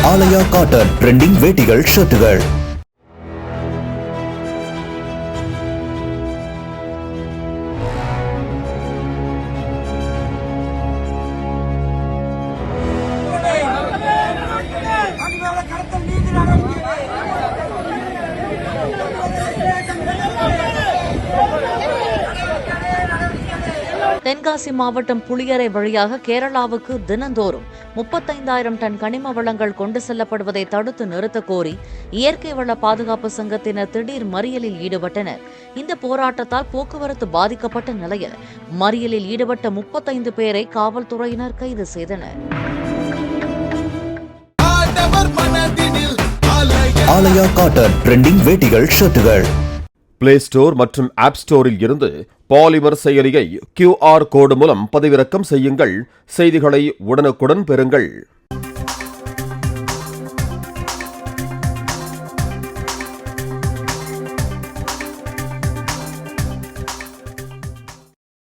ஆலயா cotton trending வேட்டிகள் ஷர்ட்டுகள். Tenkasi மாவட்டம் புளியரை வழியாக கேரளாவுக்கு தினந்தோறும் 35,000 டன் கனிம வளங்கள் கொண்டு செல்லப்படுவதை தடுத்து நிறுத்தக் கோரி இயற்கை வள பாதுகாப்பு சங்கத்தினர் திடீர் மறியலில் ஈடுபட்டனர். இந்த போராட்டத்தால் போக்குவரத்து பாதிக்கப்பட்ட நிலையில் மறியலில் ஈடுபட்ட 35 பேரை காவல்துறையினர் கைது செய்தனர். ஆலயா காட்டன் ட்ரெண்டிங் வேட்டிகள் ஷர்ட்டுகள். பிளே ஸ்டோர் மற்றும் ஆப் ஸ்டோரில் இருந்து பாலிமர் செயலியை QR கோடு மூலம் பதிவிறக்கம் செய்யுங்கள். செய்திகளை உடனுக்குடன் பெறுங்கள்.